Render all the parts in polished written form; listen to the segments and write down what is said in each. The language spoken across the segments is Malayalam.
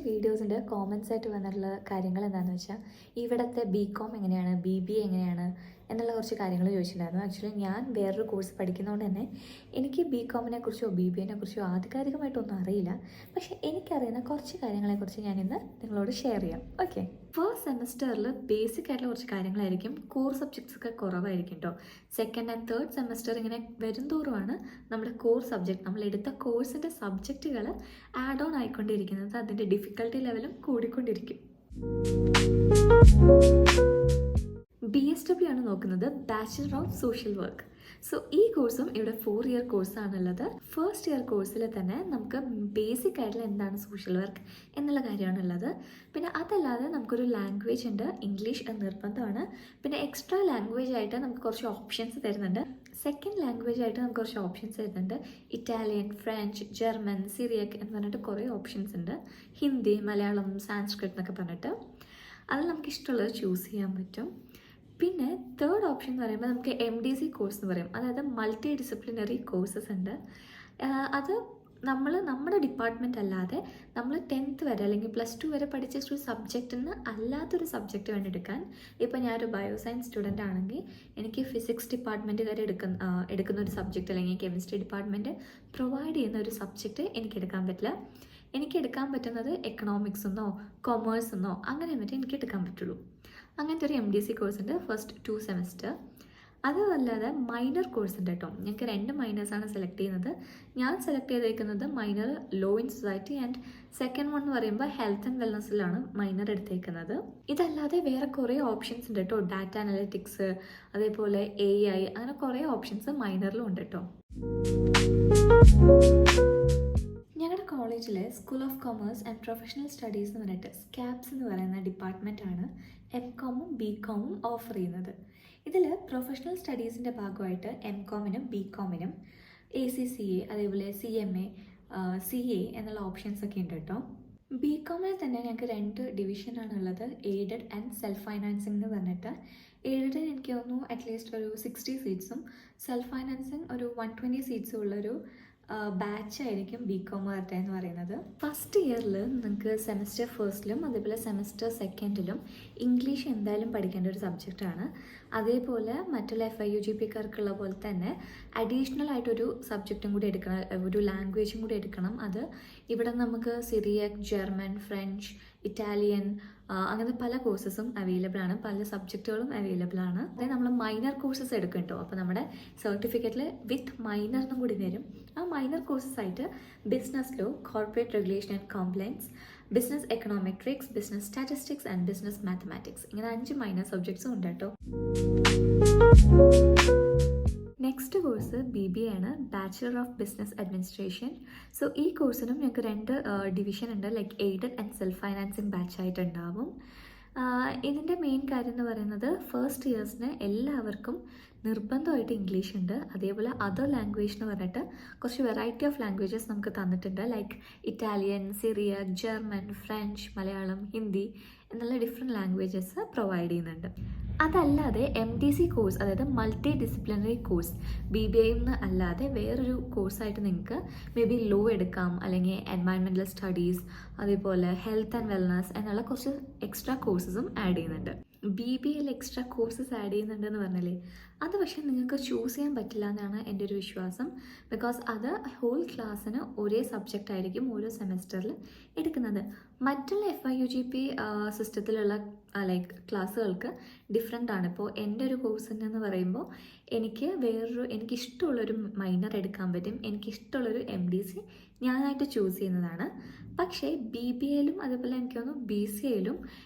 വീഡിയോസിൻ്റെ കോമൻസ് ആയിട്ട് വന്നിട്ടുള്ള കാര്യങ്ങൾ എന്താണെന്ന് വെച്ചാൽ ഇവിടുത്തെ ബി.കോം എങ്ങനെയാണ്, ബി.ബി.എ എങ്ങനെയാണ് എന്നുള്ള കുറച്ച് കാര്യങ്ങൾ ചോദിച്ചിട്ടുണ്ടായിരുന്നു. ആക്ച്വലി ഞാൻ വേറൊരു കോഴ്സ് പഠിക്കുന്നതുകൊണ്ട് തന്നെ എനിക്ക് ബി.കോമിനെ കുറിച്ചോ ബി.ബി.എനെ കുറിച്ചോ ആധികാരികമായിട്ടൊന്നും അറിയില്ല. പക്ഷേ എനിക്കറിയുന്ന കുറച്ച് കാര്യങ്ങളെക്കുറിച്ച് ഞാനിന്ന് നിങ്ങളോട് ഷെയർ ചെയ്യാം. ഓക്കെ, ഫസ്റ്റ് സെമസ്റ്ററിൽ ബേസിക് ആയിട്ടുള്ള കുറച്ച് കാര്യങ്ങളായിരിക്കും. കോർ സബ്ജക്ട്സ് ഒക്കെ കുറവായിരിക്കും കേട്ടോ. സെക്കൻഡ് ആൻഡ് തേർഡ് സെമസ്റ്റർ ഇങ്ങനെ വരുംതോറുമാണ് നമ്മുടെ കോർ സബ്ജക്റ്റ്, നമ്മൾ എടുത്ത കോഴ്സിൻ്റെ സബ്ജക്റ്റുകൾ ആഡ് ഓൺ ആയിക്കൊണ്ടിരിക്കുന്നത്. അതിൻ്റെ ഡിഫിക്കൽട്ടി ലെവലും കൂടിക്കൊണ്ടിരിക്കും. BSW ആണ് നോക്കുന്നത്, bachelor of social work. So ഈ കോഴ്സും ഇവിടെ 4 ഇയർ കോഴ്സാണുള്ളത്. ഫസ്റ്റ് ഇയർ കോഴ്സിൽ തന്നെ നമുക്ക് ബേസിക് ആയിട്ടുള്ള എന്താണ് സോഷ്യൽ വർക്ക് എന്നുള്ള കാര്യമാണുള്ളത്. പിന്നെ അതല്ലാതെ നമുക്കൊരു ലാംഗ്വേജ് ഉണ്ട്, ഇംഗ്ലീഷ് നിർബന്ധമാണ്. പിന്നെ എക്സ്ട്രാ ലാംഗ്വേജ് ആയിട്ട് നമുക്ക് കുറച്ച് ഓപ്ഷൻസ് തരുന്നുണ്ട്. സെക്കൻഡ് ലാംഗ്വേജ് ആയിട്ട് നമുക്ക് കുറച്ച് ഓപ്ഷൻസ് തരുന്നുണ്ട്. ഇറ്റാലിയൻ, ഫ്രഞ്ച്, ജർമ്മൻ, സിറിയക് എന്ന് പറഞ്ഞിട്ട് കുറേ ഓപ്ഷൻസ് ഉണ്ട്. ഹിന്ദി, മലയാളം, സാൻസ്ക്രിറ്റ് എന്നൊക്കെ പറഞ്ഞിട്ട് അതിൽ നമുക്ക് ഇഷ്ടമുള്ളത് ചൂസ് ചെയ്യാൻ പറ്റും. പിന്നെ തേർഡ് ഓപ്ഷൻ എന്ന് പറയുമ്പോൾ നമുക്ക് MDC കോഴ്സ് എന്ന് പറയും, അതായത് മൾട്ടി ഡിസിപ്ലിനറി കോഴ്സസ് ഉണ്ട്. അത് നമ്മുടെ ഡിപ്പാർട്ട്മെൻറ്റ് അല്ലാതെ നമ്മൾ 10th വരെ അല്ലെങ്കിൽ +2 വരെ പഠിച്ച ഒരു സബ്ജക്റ്റിൽ നിന്ന് അല്ലാത്തൊരു സബ്ജക്റ്റ് വേണ്ടി എടുക്കാൻ. ഇപ്പോൾ ഞാനൊരു ബയോസയൻസ് സ്റ്റുഡൻ്റ് ആണെങ്കിൽ എനിക്ക് ഫിസിക്സ് ഡിപ്പാർട്ട്മെൻറ്റുകാർ എടുക്കുന്ന ഒരു സബ്ജക്റ്റ് അല്ലെങ്കിൽ കെമിസ്ട്രി ഡിപ്പാർട്ട്മെൻറ്റ് പ്രൊവൈഡ് ചെയ്യുന്ന ഒരു സബ്ജക്റ്റ് എനിക്ക് എടുക്കാൻ പറ്റില്ല. എനിക്ക് എടുക്കാൻ പറ്റുന്നത് എക്കണോമിക്സ് എന്നോ കൊമേഴ്സ് എന്നോ അങ്ങനെ മറ്റേ എനിക്ക് എടുക്കാൻ പറ്റുള്ളൂ. അങ്ങനത്തെ ഒരു MDC കോഴ്സ് ഉണ്ട് ഫസ്റ്റ് 2 സെമസ്റ്റർ. അതല്ലാതെ മൈനർ കോഴ്സ് ഉണ്ട് കേട്ടോ. ഞങ്ങൾക്ക് 2 മൈനേഴ്സാണ് സെലക്ട് ചെയ്യുന്നത്. ഞാൻ സെലക്ട് ചെയ്തേക്കുന്നത് minor law in society and second one എന്ന് പറയുമ്പോൾ ഹെൽത്ത് ആൻഡ് വെൽനസ്സിലാണ് മൈനർ എടുത്തേക്കുന്നത്. ഇതല്ലാതെ വേറെ കുറേ ഓപ്ഷൻസ് ഉണ്ട് കേട്ടോ. ഡാറ്റ അനലിറ്റിക്സ്, അതേപോലെ AI, അങ്ങനെ കുറേ ഓപ്ഷൻസ് മൈനറിലും ഉണ്ട് കേട്ടോ. ഞങ്ങളുടെ കോളേജിൽ school of commerce and professional studies എന്ന് പറഞ്ഞിട്ട് സ്കാപ്സ് എന്ന് പറയുന്ന ഡിപ്പാർട്ട്മെൻറ്റാണ് MCOMും BCOMും ഓഫർ ചെയ്യുന്നത്. ഇതിൽ പ്രൊഫഷണൽ സ്റ്റഡീസിൻ്റെ ഭാഗമായിട്ട് MCOMിനും BCOMിനും ACCA, അതേപോലെ CMA, CA എന്നുള്ള ഓപ്ഷൻസ് ഒക്കെ ഉണ്ട് കേട്ടോ. BCOമിൽ തന്നെ ഞങ്ങൾക്ക് 2 ഡിവിഷനാണ് ഉള്ളത്, എയ്ഡഡ് ആൻഡ് സെൽഫ് ഫൈനാൻസിങ് എന്ന് പറഞ്ഞിട്ട്. എയ്ഡഡിന് എനിക്ക് തോന്നുന്നു അറ്റ്ലീസ്റ്റ് ഒരു 60 സീറ്റ്സും സെൽഫ് ഫൈനാൻസിങ് ഒരു 120 സീറ്റ്സും ഉള്ളൊരു ബാച്ചായിരിക്കും BCom വരട്ടെ എന്ന് പറയുന്നത്. ഫസ്റ്റ് ഇയറിൽ നിങ്ങൾക്ക് സെമസ്റ്റർ ഫസ്റ്റിലും അതേപോലെ സെമസ്റ്റർ സെക്കൻഡിലും ഇംഗ്ലീഷ് എന്തായാലും പഠിക്കേണ്ട ഒരു സബ്ജക്റ്റാണ്. അതേപോലെ മറ്റുള്ള FIUGPക്കാർക്കുള്ള പോലെ തന്നെ അഡീഷണൽ ആയിട്ടൊരു സബ്ജക്റ്റും കൂടി എടുക്കണം, ഒരു ലാംഗ്വേജും കൂടി എടുക്കണം. അത് ഇവിടെ നമുക്ക് സിറിയക്, ജർമ്മൻ, ഫ്രഞ്ച്, ഇറ്റാലിയൻ അങ്ങനത്തെ പല കോഴ്സസും അവൈലബിൾ ആണ്, പല സബ്ജക്റ്റുകളും അവൈലബിൾ ആണ്. അതായത് നമ്മൾ മൈനർ കോഴ്സസ് എടുക്കും കേട്ടോ. അപ്പോൾ നമ്മുടെ സർട്ടിഫിക്കറ്റിൽ വിത്ത് മൈനർ എന്നും കൂടി വരും. ആ മൈനർ കോഴ്സസ് ആയിട്ട് business law, corporate regulation and compliance, business econometrics, business statistics and business mathematics, ഇങ്ങനെ 5 മൈനർ സബ്ജക്ട്സും ഉണ്ട് കേട്ടോ. നെക്സ്റ്റ് കോഴ്സ് BBA ആണ്, bachelor of business administration. So ഈ കോഴ്സിനും ഞങ്ങൾക്ക് 2 ഡിവിഷൻ ഉണ്ട്, like aided and self financing ബാച്ചായിട്ടുണ്ടാവും. ഇതിൻ്റെ മെയിൻ കാര്യം എന്ന് പറയുന്നത് ഫസ്റ്റ് ഇയേഴ്സിന് എല്ലാവർക്കും നിർബന്ധമായിട്ട് ഇംഗ്ലീഷ് ഉണ്ട്. അതേപോലെ അതർ ലാംഗ്വേജ് എന്ന് പറഞ്ഞിട്ട് കുറച്ച് വെറൈറ്റി ഓഫ് ലാംഗ്വേജസ് നമുക്ക് തന്നിട്ടുണ്ട്, like Italian, Syriac, German, French, Malayalam, Hindi എന്നുള്ള ഡിഫറെൻറ്റ് ലാംഗ്വേജസ് പ്രൊവൈഡ് ചെയ്യുന്നുണ്ട്. അതല്ലാതെ MDC കോഴ്സ്, അതായത് മൾട്ടി ഡിസിപ്ലിനറി കോഴ്സ്, BBAയിൽ നിന്ന് അല്ലാതെ വേറൊരു കോഴ്സായിട്ട് നിങ്ങൾക്ക് മേ ബി ലോ എടുക്കാം, അല്ലെങ്കിൽ എൻവയൺമെൻറ്റൽ സ്റ്റഡീസ്, അതേപോലെ ഹെൽത്ത് ആൻഡ് വെൽനസ് എന്നുള്ള കുറച്ച് എക്സ്ട്രാ കോഴ്സസും ആഡ് ചെയ്യുന്നുണ്ട്. BBAയിൽ എക്സ്ട്രാ കോഴ്സസ് ആഡ് ചെയ്യുന്നുണ്ടെന്ന് പറഞ്ഞാലേ അത് പക്ഷേ നിങ്ങൾക്ക് ചൂസ് ചെയ്യാൻ പറ്റില്ല എന്നാണ് എൻ്റെ ഒരു വിശ്വാസം. ബിക്കോസ് അത് ഹോൾ ക്ലാസ്സിന് ഒരേ സബ്ജക്റ്റ് ആയിരിക്കും ഓരോ സെമസ്റ്ററിൽ എടുക്കുന്നത്. മറ്റുള്ള FIUGP സിസ്റ്റത്തിലുള്ള ലൈക്ക് ക്ലാസ്സുകൾക്ക് ഡിഫറെൻ്റ് ആണ്. ഇപ്പോൾ എൻ്റെ ഒരു കോഴ്സിന് പറയുമ്പോൾ എനിക്കിഷ്ടമുള്ളൊരു മൈനർ എടുക്കാൻ പറ്റും, എനിക്കിഷ്ടമുള്ളൊരു MDC ഞാനായിട്ട് ചൂസ് ചെയ്യുന്നതാണ്. പക്ഷേ BBAയിലും അതേപോലെ എനിക്ക് തോന്നുന്നു BCAയിലും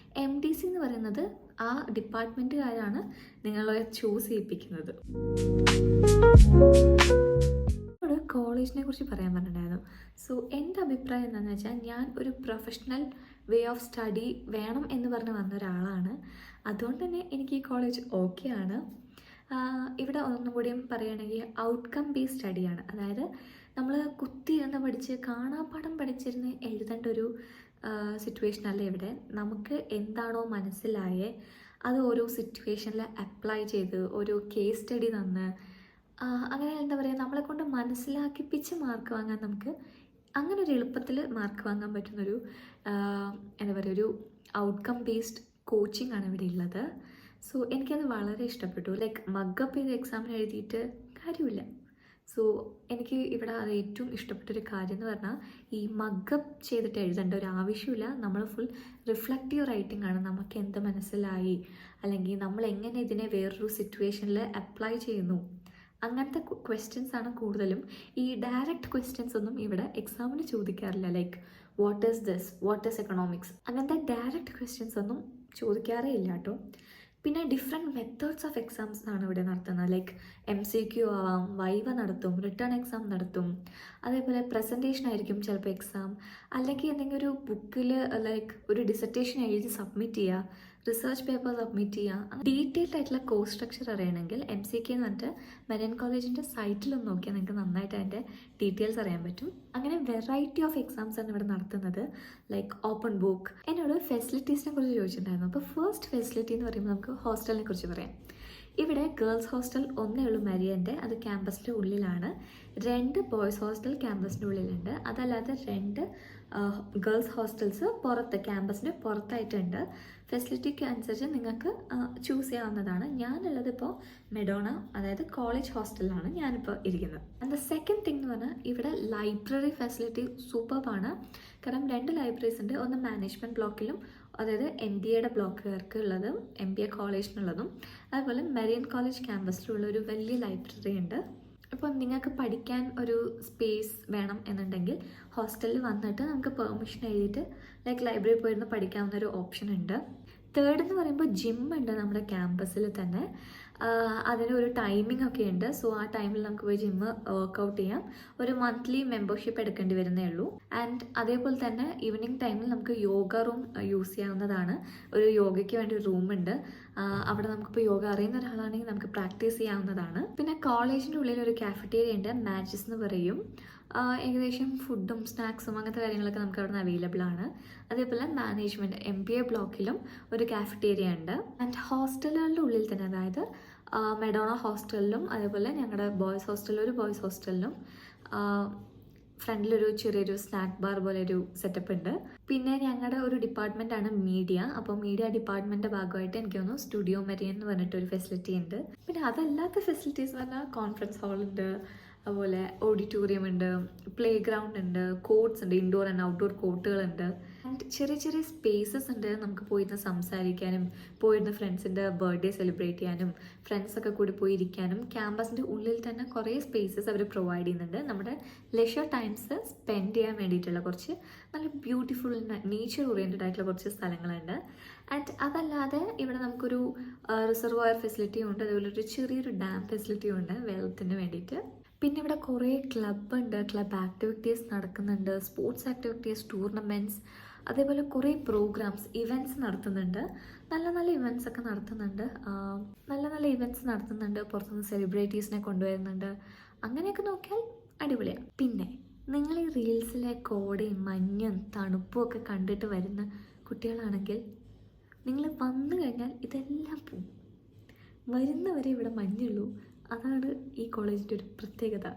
MDC എന്ന് പറയുന്നത് ആ ഡിപ്പാർട്ട്മെൻറ്റുകാരാണ് നിങ്ങളെ ചൂസ് ചെയ്യിപ്പിക്കുന്നത്. കോളേജിനെ കുറിച്ച് പറയാൻ പറഞ്ഞിട്ടുണ്ടായിരുന്നു. സോ എൻ്റെ അഭിപ്രായം എന്താണെന്ന് വെച്ചാൽ, ഞാൻ ഒരു പ്രൊഫഷണൽ വേ ഓഫ് സ്റ്റഡി വേണം എന്ന് പറഞ്ഞ് വന്ന ഒരാളാണ്. അതുകൊണ്ട് തന്നെ എനിക്ക് ഈ കോളേജ് ഓക്കെ ആണ്. ഇവിടെ ഒന്നും കൂടിയും പറയുകയാണെങ്കിൽ ഔട്ട്കം ബേസ്ഡ് സ്റ്റഡിയാണ്. അതായത് നമ്മൾ കുത്തിയിരുന്ന് പഠിച്ച് കാണാപ്പാഠം പഠിച്ചിരുന്ന് എഴുതേണ്ട ഒരു സിറ്റുവേഷനല്ല ഇവിടെ. നമുക്ക് എന്താണോ മനസ്സിലായേ അത് ഓരോ സിറ്റുവേഷനിൽ അപ്ലൈ ചെയ്ത് ഓരോ കേസ് സ്റ്റഡി തന്ന് അങ്ങനെ എന്താ പറയുക, നമ്മളെ കൊണ്ട് മനസ്സിലാക്കിപ്പിച്ച് മാർക്ക് വാങ്ങാൻ നമുക്ക് അങ്ങനെ ഒരു എളുപ്പത്തിൽ മാർക്ക് വാങ്ങാൻ പറ്റുന്നൊരു എന്താ പറയുക, ഒരു ഔട്ട്കം ബേസ്ഡ് കോച്ചിങ് ആണ് ഇവിടെ ഉള്ളത്. സോ എനിക്കത് വളരെ ഇഷ്ടപ്പെട്ടു. ലൈക്ക് മഗ്ഗപ്പ് ചെയ്ത് എക്സാമിന് എഴുതിയിട്ട് കാര്യമില്ല. സോ എനിക്ക് ഇവിടെ അത് ഏറ്റവും ഇഷ്ടപ്പെട്ടൊരു കാര്യം എന്ന് പറഞ്ഞാൽ ഈ മഗ്ഗപ്പ് ചെയ്തിട്ട് എഴുതേണ്ട ഒരു ആവശ്യമില്ല. നമ്മൾ ഫുൾ റിഫ്ലക്റ്റീവ് റൈറ്റിംഗ് ആണ്. നമുക്ക് എന്ത് മനസ്സിലായി, അല്ലെങ്കിൽ നമ്മൾ എങ്ങനെ ഇതിനെ വേറൊരു സിറ്റുവേഷനിൽ അപ്ലൈ ചെയ്യുന്നു, അങ്ങനത്തെ ക്വസ്റ്റ്യൻസ് ആണ് കൂടുതലും. ഈ ഡയറക്റ്റ് ക്വസ്റ്റ്യൻസ് ഒന്നും ഇവിടെ എക്സാമിന് ചോദിക്കാറില്ല. Like what is this, what is economics, അങ്ങനത്തെ ഡയറക്റ്റ് ക്വസ്റ്റ്യൻസ് ഒന്നും ചോദിക്കാറേ ഇല്ല കേട്ടോ. പിന്നെ ഡിഫറെൻറ്റ് മെത്തേഡ്സ് ഓഫ് എക്സാംസ് ആണ് ഇവിടെ നടത്തുന്നത്. ലൈക്ക് MCQ ആവാം, വൈവ നടത്തും, റിട്ടേൺ എക്സാം നടത്തും, അതേപോലെ പ്രസൻറ്റേഷൻ ആയിരിക്കും ചിലപ്പോൾ എക്സാം, അല്ലെങ്കിൽ എന്തെങ്കിലും ഒരു ബുക്കിൽ ലൈക്ക് ഒരു ഡിസർട്ടേഷൻ എഴുതി സബ്മിറ്റ് ചെയ്യുക, റിസർച്ച് പേപ്പർ സബ്മിറ്റ് ചെയ്യുക. ഡീറ്റെയിൽഡ് ആയിട്ടുള്ള കോഴ്സ് സ്ട്രക്ചർ അറിയണമെങ്കിൽ MCQ എന്ന് പറഞ്ഞിട്ട് മരിയൻ കോളേജിൻ്റെ സൈറ്റിലൊന്ന് നോക്കിയാൽ നിങ്ങൾക്ക് നന്നായിട്ട് അതിൻ്റെ ഡീറ്റെയിൽസ് അറിയാൻ പറ്റും. അങ്ങനെ വെറൈറ്റി ഓഫ് എക്സാംസ് ആണ് ഇവിടെ നടത്തുന്നത്. Like open book. എന്നോട് ഫെസിലിറ്റീസിനെ കുറിച്ച് ചോദിച്ചിട്ടുണ്ടായിരുന്നു. അപ്പോൾ ഫസ്റ്റ് ഫെസിലിറ്റി എന്ന് പറയുമ്പോൾ നമുക്ക് ഹോസ്റ്റലിനെ കുറിച്ച് പറയാം. ഇവിടെ ഗേൾസ് ഹോസ്റ്റൽ ഒന്നേ ഉള്ളൂ മരിയൻ്റെ, അത് ക്യാമ്പസിൻ്റെ ഉള്ളിലാണ്. 2 ബോയ്സ് ഹോസ്റ്റൽ ക്യാമ്പസിൻ്റെ ഉള്ളിലുണ്ട്. അതല്ലാതെ 2 ഗേൾസ് ഹോസ്റ്റൽസ് പുറത്ത്, ക്യാമ്പസിൻ്റെ പുറത്തായിട്ടുണ്ട്. ഫെസിലിറ്റിക്ക് അനുസരിച്ച് നിങ്ങൾക്ക് ചൂസ് ചെയ്യാവുന്നതാണ്. ഞാനുള്ളത് ഇപ്പോൾ മെഡോണ, അതായത് കോളേജ് ഹോസ്റ്റലിലാണ് ഞാനിപ്പോൾ ഇരിക്കുന്നത്. ആൻഡ് ദ സെക്കൻഡ് തിങ് എന്ന് പറഞ്ഞാൽ ഇവിടെ ലൈബ്രറി ഫെസിലിറ്റി സൂപ്പർബാണ്. കാരണം 2 ലൈബ്രറീസ് ഉണ്ട്. ഒന്ന് മാനേജ്മെൻറ്റ് ബ്ലോക്കിലും, അതായത് MBAയുടെ ബ്ലോക്കുകാർക്ക് ഉള്ളതും MBA കോളേജിനുള്ളതും, അതുപോലെ മരിയൻ കോളേജ് ക്യാമ്പസിലുള്ള ഒരു വലിയ ലൈബ്രറി ഉണ്ട്. അപ്പോൾ നിങ്ങൾക്ക് പഠിക്കാൻ ഒരു സ്പേസ് വേണം എന്നുണ്ടെങ്കിൽ ഹോസ്റ്റലിൽ വന്നിട്ട് നമുക്ക് പെർമിഷൻ എഴുതിയിട്ട് ലൈക്ക് ലൈബ്രറിയിൽ പോയിരുന്ന് പഠിക്കാവുന്ന ഒരു ഓപ്ഷൻ ഉണ്ട്. തേർഡ് എന്ന് പറയുമ്പോൾ ജിം ഉണ്ട് നമ്മുടെ ക്യാമ്പസിൽ തന്നെ. അതിനൊരു ടൈമിംഗ് ഒക്കെ ഉണ്ട്. സോ ആ ടൈമിൽ നമുക്ക് പോയി ജിമ്മ് വർക്കൗട്ട് ചെയ്യാം. ഒരു മന്ത്ലി മെമ്പർഷിപ്പ് എടുക്കേണ്ടി വരുന്നേ ഉള്ളൂ. ആൻഡ് അതേപോലെ തന്നെ ഈവനിങ് ടൈമിൽ നമുക്ക് യോഗ റൂം യൂസ് ചെയ്യാവുന്നതാണ്. ഒരു യോഗയ്ക്ക് വേണ്ടി ഒരു റൂമുണ്ട്. അവിടെ നമുക്കിപ്പോൾ യോഗ അറിയുന്ന ഒരാളാണെങ്കിൽ നമുക്ക് പ്രാക്ടീസ് ചെയ്യാവുന്നതാണ്. പിന്നെ കോളേജിൻ്റെ ഉള്ളിൽ ഒരു കാഫറ്റേരിയ ഉണ്ട്, മാച്ചസ് എന്ന് പറയും. ഏകദേശം ഫുഡും സ്നാക്സും അങ്ങനത്തെ കാര്യങ്ങളൊക്കെ നമുക്ക് അവിടെ നിന്ന് അവൈലബിൾ ആണ്. അതേപോലെ മാനേജ്മെൻറ്റ് MBA ബ്ലോക്കിലും ഒരു കാഫറ്റേരിയ ഉണ്ട്. ആൻഡ് ഹോസ്റ്റലുകളുടെ ഉള്ളിൽ തന്നെ, അതായത് മെഡോണ ഹോസ്റ്റലിലും അതേപോലെ ഞങ്ങളുടെ ബോയ്സ് ഹോസ്റ്റലിലും, ഒരു ബോയ്സ് ഹോസ്റ്റലിലും ഫ്രണ്ടിലൊരു ചെറിയൊരു സ്നാക്ക് ബാർ പോലെ ഒരു സെറ്റപ്പ് ഉണ്ട്. പിന്നെ ഞങ്ങളുടെ ഒരു ഡിപ്പാർട്ട്മെൻറ്റാണ് മീഡിയ. അപ്പോൾ മീഡിയ ഡിപ്പാർട്ട്മെൻറ്റിൻ്റെ ഭാഗമായിട്ട് എനിക്ക് തോന്നുന്നു സ്റ്റുഡിയോ മരിയൻ എന്ന് പറഞ്ഞിട്ടൊരു ഫെസിലിറ്റി ഉണ്ട്. പിന്നെ അതല്ലാത്ത ഫെസിലിറ്റീസ് പറഞ്ഞാൽ കോൺഫറൻസ് ഹാളുണ്ട്, അതുപോലെ ഓഡിറ്റോറിയം ഉണ്ട്, പ്ലേ ഗ്രൗണ്ട് ഉണ്ട്, കോർട്ട്സ് ഉണ്ട്, ഇൻഡോർ ആൻഡ് ഔട്ട്ഡോർ കോർട്ടുകളുണ്ട്. ആൻഡ് ചെറിയ ചെറിയ സ്പേസസ് ഉണ്ട് നമുക്ക് പോയിരുന്ന് സംസാരിക്കാനും, പോയിരുന്ന് ഫ്രണ്ട്സിൻ്റെ ബർത്ത്ഡേ സെലിബ്രേറ്റ് ചെയ്യാനും, ഫ്രണ്ട്സൊക്കെ കൂടി പോയിരിക്കാനും. ക്യാമ്പസിൻ്റെ ഉള്ളിൽ തന്നെ കുറേ സ്പേസസ് അവർ പ്രൊവൈഡ് ചെയ്യുന്നുണ്ട്. നമ്മുടെ ലെഷർ ടൈംസ് സ്പെൻഡ് ചെയ്യാൻ വേണ്ടിയിട്ടുള്ള കുറച്ച് നല്ല ബ്യൂട്ടിഫുൾ നേച്ചർ ഓറിയൻറ്റഡ് ആയിട്ടുള്ള കുറച്ച് സ്ഥലങ്ങളുണ്ട്. ആൻഡ് അതല്ലാതെ ഇവിടെ നമുക്കൊരു റിസർവോയർ ഫെസിലിറ്റിയും ഉണ്ട്, അതുപോലെ ഒരു ചെറിയൊരു ഡാം ഫെസിലിറ്റിയും ഉണ്ട് വെള്ളത്തിന് വേണ്ടിയിട്ട്. പിന്നെ ഇവിടെ കുറേ ക്ലബ്ബുണ്ട്, ക്ലബ് ആക്ടിവിറ്റീസ് നടക്കുന്നുണ്ട്, സ്പോർട്സ് ആക്ടിവിറ്റീസ്, ടൂർണമെൻറ്റ്സ്, അതേപോലെ കുറേ പ്രോഗ്രാംസ്, ഇവൻറ്റ്സ് നടത്തുന്നുണ്ട്. നല്ല നല്ല ഇവൻറ്റ്സ് ഒക്കെ നടത്തുന്നുണ്ട്. പുറത്തുനിന്ന് സെലിബ്രിറ്റീസിനെ കൊണ്ടുവരുന്നുണ്ട്. അങ്ങനെയൊക്കെ നോക്കിയാൽ അടിപൊളിയാണ്. പിന്നെ നിങ്ങൾ ഈ റീൽസിലെ കോടയും മഞ്ഞും തണുപ്പും ഒക്കെ കണ്ടിട്ട് വരുന്ന കുട്ടികളാണെങ്കിൽ നിങ്ങൾ വന്നു കഴിഞ്ഞാൽ ഇതെല്ലാം പോവും. വരുന്നവരെ ഇവിടെ മഞ്ഞുള്ളൂ. അതാണ് ഈ കോളേജിൻ്റെ ഒരു പ്രത്യേകത.